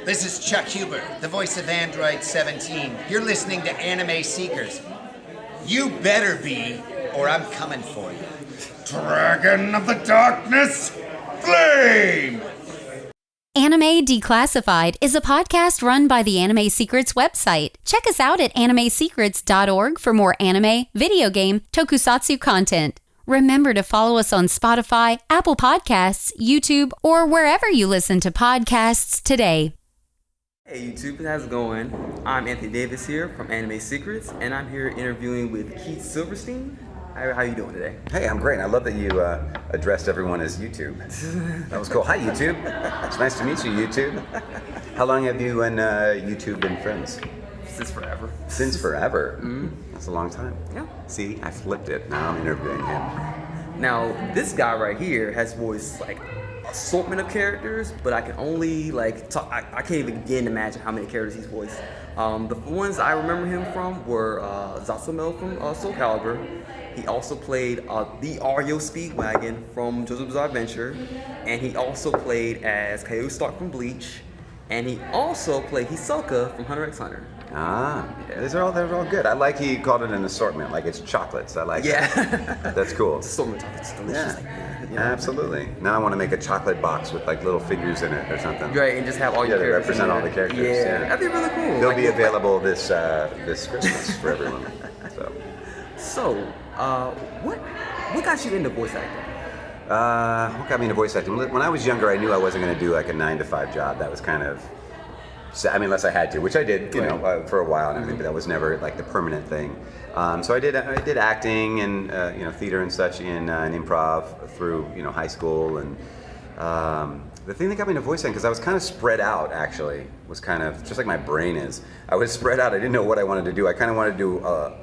This is Chuck Huber, the voice of Android 17. You're listening to Anime Seekers. You better be, or I'm coming for you. Dragon of the Darkness, Flame! Anime Declassified is a podcast run by the Anime Secrets website. Check us out at animesecrets.org for more anime, video game, tokusatsu content. Remember to follow us on Spotify, Apple Podcasts, YouTube, or wherever you listen to podcasts today. Hey YouTube, how's it going? I'm Anthony Davis here from Anime Secrets, and I'm here interviewing with Keith Silverstein. How you doing today? Hey, I'm great. I love that you addressed everyone as YouTube. That was cool. Hi, YouTube. It's nice to meet you, YouTube. How long have you and YouTube been friends? Since forever. Since forever? Mm-hmm. That's a long time. Yeah. See, I flipped it. Now I'm interviewing him. Now, this guy right here has voiced like assortment of characters, but I can only like talk. I can't even begin to imagine how many characters he's voiced. The ones I remember him from were Zasamel from Soul Calibur. He also played the Ario Speedwagon from JoJo's Bizarre Adventure, and he also played as Coyote Stark from Bleach, and he also played Hisoka from Hunter x Hunter. Ah, yeah. They're all good. I like he called it an assortment, like it's chocolates. I like that. That's cool. It's assortment of chocolates, delicious. Yeah, absolutely. Now I want to make a chocolate box with like little figures in it or something. Right, and just have all your characters. Represent all the characters. Yeah, that'd be really cool. They'll be available this Christmas for everyone. So, what got you into voice acting? What got me into voice acting? When I was younger, I knew I wasn't going to do like a 9-to-5 job. That was kind of, unless I had to, which I did, for a while and everything, but that was never like the permanent thing. So I did acting and theater and such in improv through high school, and the thing that got me into voice acting, because I was kind of spread out actually, was kind of just like my brain is. I was spread out. I didn't know what I wanted to do. I kind of wanted to do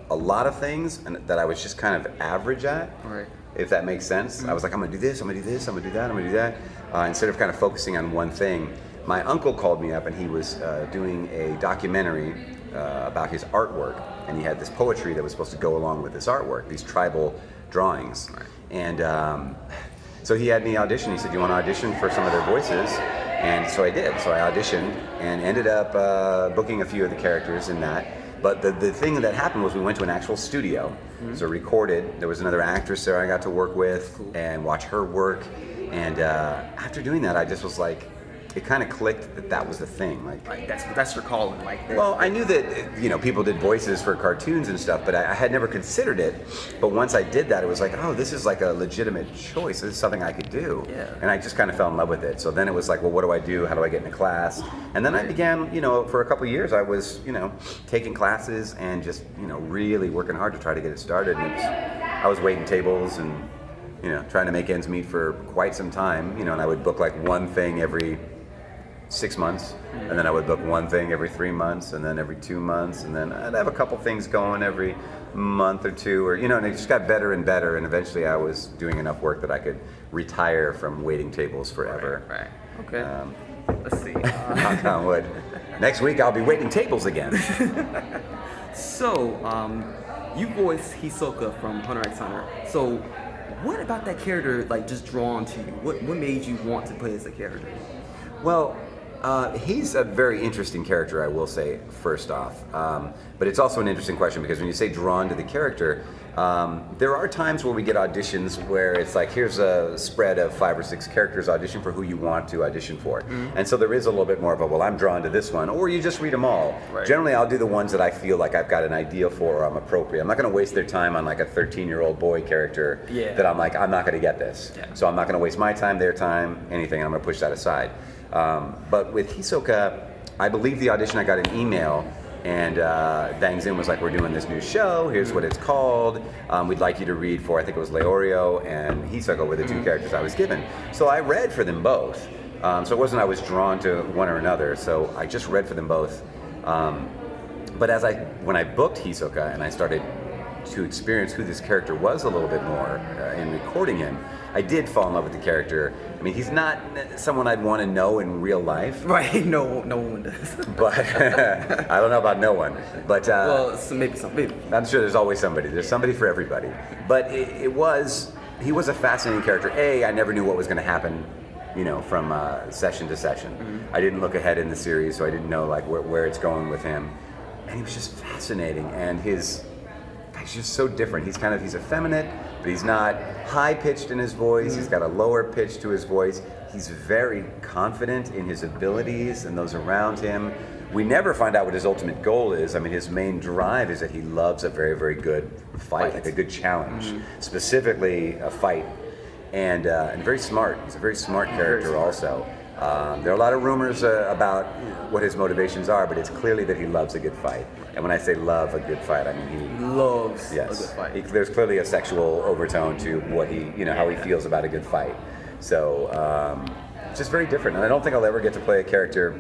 a lot of things and that I was just kind of average at. Right. If that makes sense. I was like, I'm gonna do this, I'm gonna do this, I'm gonna do that, I'm gonna do that. Instead of kind of focusing on one thing. My uncle called me up and he was doing a documentary about his artwork, and he had this poetry that was supposed to go along with this artwork, these tribal drawings. Right. And so he had me audition. He said, you want to audition for some of their voices? And so I did. So I auditioned and ended up booking a few of the characters in that. But the thing that happened was we went to an actual studio. Mm-hmm. So recorded. There was another actress there I got to work with and watch her work. And after doing that, I just was like, it kind of clicked that was the thing. Like that's your calling. Well, I knew that people did voices for cartoons and stuff, but I had never considered it. But once I did that, it was like, oh, this is like a legitimate choice. This is something I could do. Yeah. And I just kind of fell in love with it. So then it was like, well, what do I do? How do I get into class? And then I began, for a couple of years, I was, taking classes and just, really working hard to try to get it started. And I was waiting tables and, trying to make ends meet for quite some time. And I would book like one thing every 6 months, and then I would book one thing every 3 months, and then every 2 months, and then I'd have a couple things going every month or two, or and it just got better and better, and eventually I was doing enough work that I could retire from waiting tables forever. Right. Okay. Let's see. Knock on wood. Next week I'll be waiting tables again. So, you voiced Hisoka from Hunter x Hunter. So, what about that character just drawn to you? What made you want to play as a character? Well, he's a very interesting character, I will say, first off. But it's also an interesting question because when you say drawn to the character, there are times where we get auditions where it's like, here's a spread of 5 or 6 characters, audition for who you want to audition for. Mm-hmm. And so there is a little bit more of a, well, I'm drawn to this one, or you just read them all. Right. Generally, I'll do the ones that I feel like I've got an idea for or I'm appropriate. I'm not going to waste their time on like a 13-year-old boy character that I'm like, I'm not going to get this. Yeah. So I'm not going to waste my time, their time, anything, and I'm going to push that aside. But with Hisoka, I believe the audition, I got an email, and Bang Zin was like, we're doing this new show, here's what it's called, we'd like you to read for, I think it was Leorio and Hisoka were the 2 characters I was given. So I read for them both. So it wasn't I was drawn to one or another, so I just read for them both. But when I booked Hisoka and I started to experience who this character was a little bit more in recording him, I did fall in love with the character. I mean, he's not someone I'd want to know in real life. Right, no one does. But I don't know about no one. But well, so maybe some people. I'm sure there's always somebody. There's somebody for everybody. But he was a fascinating character. I never knew what was going to happen from session to session. I didn't look ahead in the series, so I didn't know like where it's going with him. And he was just fascinating, and he's just so different. He's effeminate, but he's not high-pitched in his voice. He's got a lower pitch to his voice. He's very confident in his abilities and those around him. We never find out what his ultimate goal is. I mean, his main drive is that he loves a very, very good fight, like a good challenge, specifically a fight, and very smart. He's a very smart character also. There are a lot of rumors about what his motivations are, but it's clearly that he loves a good fight. And when I say love a good fight, I mean he loves a good fight. There's clearly a sexual overtone to what how he feels about a good fight. So it's just very different. And I don't think I'll ever get to play a character.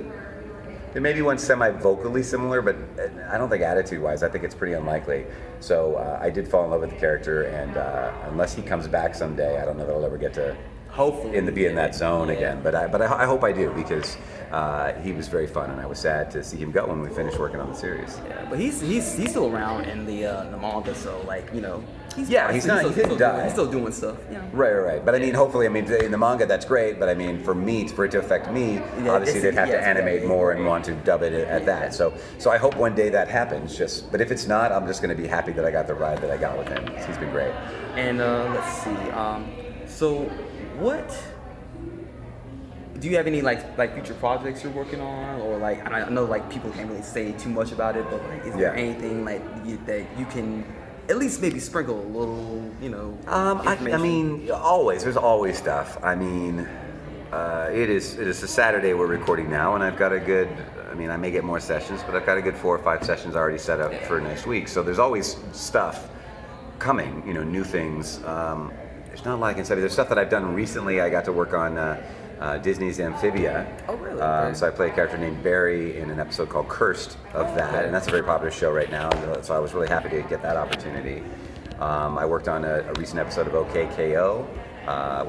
There may be one semi-vocally similar, but I don't think attitude-wise, I think it's pretty unlikely. So I did fall in love with the character, and unless he comes back someday, I don't know that I'll ever get to hopefully be in that zone again. But I hope I do, because he was very fun, and I was sad to see him go when we finished working on the series. Yeah, but he's still around in the manga, so like he's still doing stuff. Right. But I mean, hopefully, in the manga that's great, but I mean, for it to affect me, obviously they'd have to animate more and want to dub it at that. So I hope one day that happens. But if it's not, I'm just going to be happy that I got the ride that I got with him. He's been great. And let's see. So what? Do you have any like future projects you're working on, or like I know like people can't really say too much about it, but like is there anything like that you can at least maybe sprinkle a little, information? I mean, there's always stuff. I mean, it is a Saturday we're recording now, and I've got a good. I mean, I may get more sessions, but I've got a good 4 or 5 sessions already set up for next week. So there's always stuff coming, new things. There's not a lot I can say. There's stuff that I've done recently. I got to work on Disney's Amphibia. Oh, really? So I play a character named Barry in an episode called Cursed of that, and that's a very popular show right now. So I was really happy to get that opportunity. I worked on a recent episode of OKKO,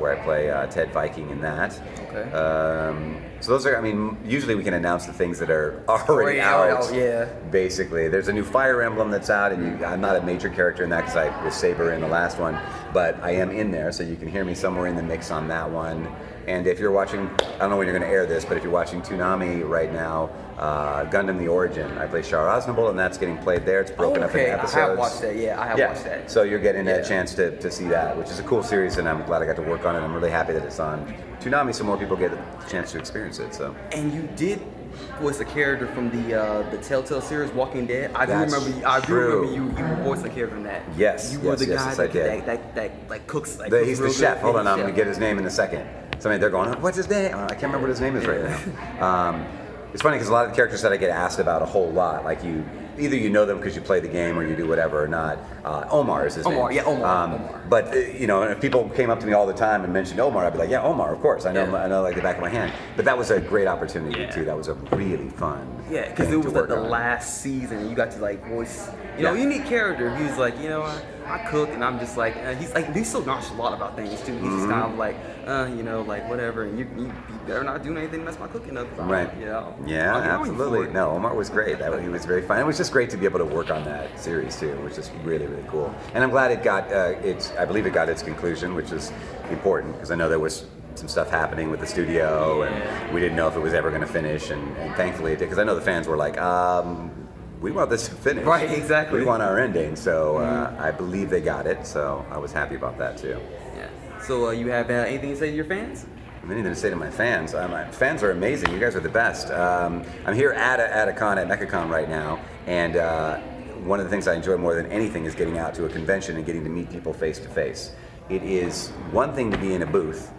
where I play Ted Viking in that. Okay. So those are, usually we can announce the things that are already out. Yeah. Basically, there's a new Fire Emblem that's out, and I'm not a major character in that because I was Saber in the last one, but I am in there, so you can hear me somewhere in the mix on that one. And if you're watching, I don't know when you're going to air this, but if you're watching Toonami right now, Gundam the Origin, I play Char Aznavour, and that's getting played there. It's broken up into episodes. I have watched that. Yeah, I have watched that. So you're getting a chance to see that, which is a cool series, and I'm glad I got to work on it. I'm really happy that it's on Toonami, so more people get a chance to experience it. So. And you did voice a character from the Telltale series, Walking Dead. I do remember you voiced a character in that. Yes. You were the guy that cooks. He's the chef. Hold on, I'm going to get his name in a second. They're going, what's his name? I can't remember what his name is right now. It's funny because a lot of the characters that I get asked about a whole lot, like either you know them because you play the game or you do whatever or not. Omar is his name. Omar. But if people came up to me all the time and mentioned Omar, I'd be like, yeah, Omar, of course. I know like the back of my hand. But that was a great opportunity too. That was a really fun. Yeah, because it was like the last season, and you got to like voice, unique character. He was like, I cook, and I'm just like, he's so nonchalant about things too. He's just kind of like, like whatever, and you better not do anything to mess my cooking up. Right. Yeah, absolutely. No, Omar was great. He was very fun. It was just great to be able to work on that series too, which is really, really cool. And I'm glad it got I believe it got its conclusion, which is important because I know there was some stuff happening with the studio, and we didn't know if it was ever going to finish, and thankfully it did, because I know the fans were like, we want this to finish. Right, exactly. We want our ending, so I believe they got it, so I was happy about that too. Yeah. So you have anything to say to your fans? I have anything to say to my fans. My fans are amazing. You guys are the best. I'm here at a con, at MechaCon right now, and one of the things I enjoy more than anything is getting out to a convention and getting to meet people face to face. It is one thing to be in a booth,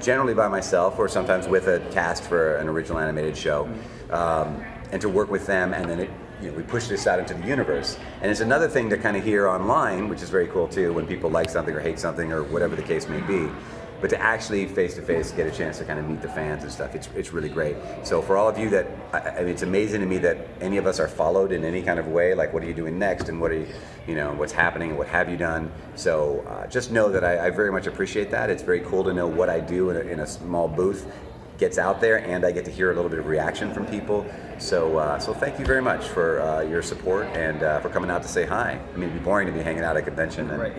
generally by myself or sometimes with a cast for an original animated show, and to work with them, and then we push this out into the universe. And it's another thing to kind of hear online, which is very cool too, when people like something or hate something or whatever the case may be. But to actually face-to-face get a chance to kind of meet the fans and stuff, it's really great. So for all of you that, it's amazing to me that any of us are followed in any kind of way, like what are you doing next and what are what's happening and what have you done. So just know that I very much appreciate that. It's very cool to know what I do in a small booth gets out there, and I get to hear a little bit of reaction from people. So thank you very much for your support and for coming out to say hi. It'd be boring to be hanging out at a convention. Right.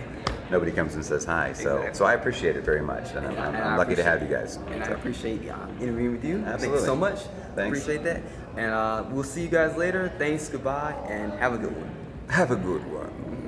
nobody comes and says hi. So Exactly. so I appreciate it very much, and I'm lucky to have you guys. And I So, appreciate interviewing with you. Thank you Absolutely. so much. Thanks. Appreciate that. And we'll see you guys later. Thanks, goodbye, and have a good one. have a good one.